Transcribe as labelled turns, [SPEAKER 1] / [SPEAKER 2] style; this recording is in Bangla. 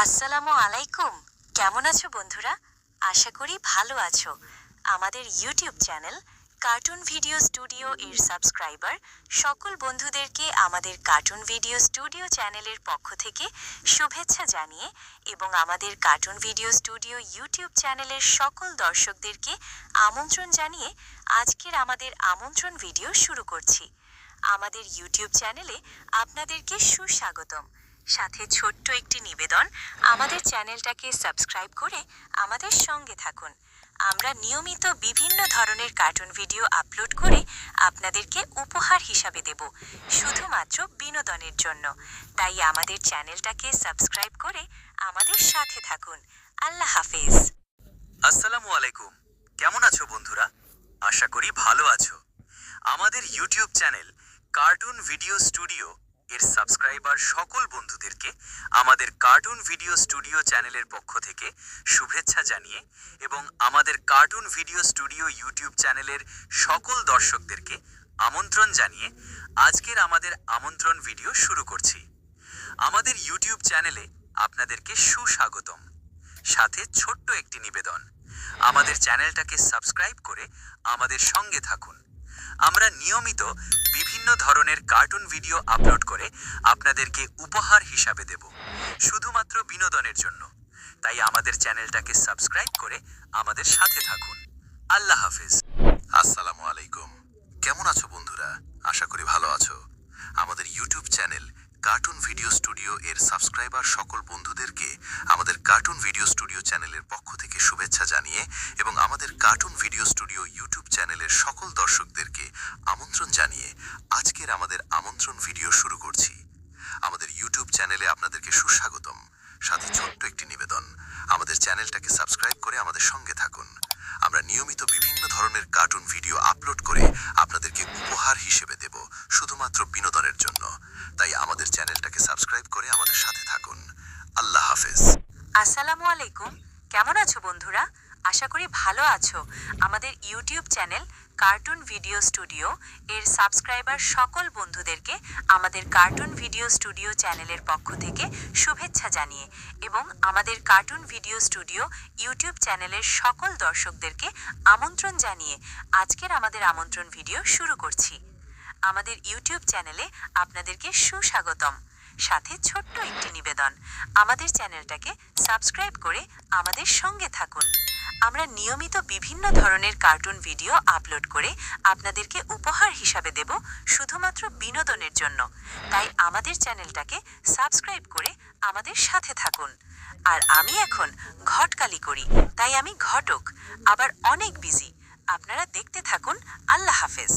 [SPEAKER 1] আসসালামু আলাইকুম। কেমন আছো বন্ধুরা? আশা করি ভালো আছো। আমাদের YouTube channel cartoon video studio এর সাবস্ক্রাইবার সকল বন্ধুদেরকে আমাদের কার্টুন ভিডিও স্টুডিও চ্যানেলের পক্ষ থেকে শুভেচ্ছা জানিয়ে এবং আমাদের কার্টুন ভিডিও স্টুডিও ইউটিউব চ্যানেলের সকল দর্শকদেরকে আমন্ত্রণ জানিয়ে আজকের আমাদের আমন্ত্রণ ভিডিও শুরু করছি। আমাদের ইউটিউব চ্যানেলে আপনাদেরকে সুস্বাগতম। সাথে ছোট্ট একটি নিবেদন, আমাদের চ্যানেলটাকে সাবস্ক্রাইব করে আমাদের সঙ্গে থাকুন। আমরা নিয়মিত বিভিন্ন ধরনের কার্টুন ভিডিও আপলোড করে আপনাদেরকে উপহার হিসাবে দেব, শুধুমাত্র বিনোদনের জন্য। তাই আমাদের চ্যানেলটাকে সাবস্ক্রাইব করে আমাদের সাথে থাকুন। আল্লাহ হাফেজ।
[SPEAKER 2] আসসালামু আলাইকুম। কেমন আছো বন্ধুরা? আশা করি ভালো আছো। আমাদের YouTube channel cartoon video studio এর সাবস্ক্রাইবার সকল বন্ধুদেরকে আমাদের কার্টুন ভিডিও স্টুডিও চ্যানেলের পক্ষ থেকে শুভেচ্ছা জানিয়ে এবং আমাদের কার্টুন ভিডিও স্টুডিও ইউটিউব চ্যানেলের সকল দর্শকদেরকে আমন্ত্রণ জানিয়ে আজকের আমাদের আমন্ত্রণ ভিডিও শুরু করছি। আমাদের ইউটিউব চ্যানেলে আপনাদেরকে সুস্বাগতম। সাথে ছোট্ট একটি নিবেদন, আমাদের চ্যানেলটাকে সাবস্ক্রাইব করে আমাদের সঙ্গে থাকুন। আমরা নিয়মিত বিভিন্ন ধরনের কার্টুন ভিডিও আপলোড করে আপনাদেরকে উপহার হিসাবে দেব, শুধুমাত্র বিনোদনের জন্য। তাই আমাদের চ্যানেলটাকে সাবস্ক্রাইব করে আমাদের সাথে থাকুন। আল্লাহ হাফেজ। আসসালামু আলাইকুম। কেমন আছো বন্ধুরা? আশা করি ভালো আছো। আমাদের YouTube channel cartoon video studio এর সাবস্ক্রাইবার সকল বন্ধুদেরকে আমাদের কার্টুন ভিডিও স্টুডিও চ্যানেলের পক্ষ থেকে শুভেচ্ছা জানিয়ে এবং আমাদের কার্টুন ভিডিও স্টুডিও ইউটিউব চ্যানেলের সকল দর্শকদেরকে আমন্ত্রণ জানিয়ে আজকের আমাদের আমন্ত্রণ ভিডিও শুরু করছি। আমাদের ইউটিউব চ্যানেলে আপনাদেরকে সুস্বাগতম। সাথে ছোট্ট একটি নিবেদন, আমাদের চ্যানেলটাকে সাবস্ক্রাইব করে আমাদের সঙ্গে থাকুন। আমরা নিয়মিত বিভিন্ন ধরনের কার্টুন ভিডিও আপলোড করে আপনাদেরকে উপহার হিসেবে দেব, শুধুমাত্র বিনোদনের জন্য। তাই আমাদের চ্যানেলটাকে সাবস্ক্রাইব করে আমাদের সাথে থাকুন। আল্লাহ হাফেজ।
[SPEAKER 1] আসসালামু আলাইকুম। কেমন আছো বন্ধুরা? আশা করি ভালো আছো। আমাদের YouTube channel cartoon video studio এর সাবস্ক্রাইবার সকল বন্ধুদেরকে আমাদের কার্টুন ভিডিও স্টুডিও চ্যানেলের পক্ষ থেকে শুভেচ্ছা জানিয়ে এবং আমাদের কার্টুন ভিডিও স্টুডিও ইউটিউব চ্যানেলের সকল দর্শকদেরকে আমন্ত্রণ জানিয়ে আজকের আমাদের আমন্ত্রণ ভিডিও শুরু করছি। আমাদের ইউটিউব চ্যানেলে আপনাদেরকে সুস্বাগতম। সাথে ছোট্ট একটি নিবেদন, আমাদের চ্যানেলটাকে সাবস্ক্রাইব করে আমাদের সঙ্গে থাকুন। আমরা নিয়মিত বিভিন্ন ধরনের কার্টুন ভিডিও আপলোড করে আপনাদেরকে উপহার হিসাবে দেব, শুধুমাত্র বিনোদনের জন্য। তাই আমাদের চ্যানেলটাকে সাবস্ক্রাইব করে আমাদের সাথে থাকুন। আর আমি এখন ঘটকালি করি, তাই আমি ঘটক, আবার অনেক বিজি। আপনারা দেখতে থাকুন। আল্লাহ হাফেজ।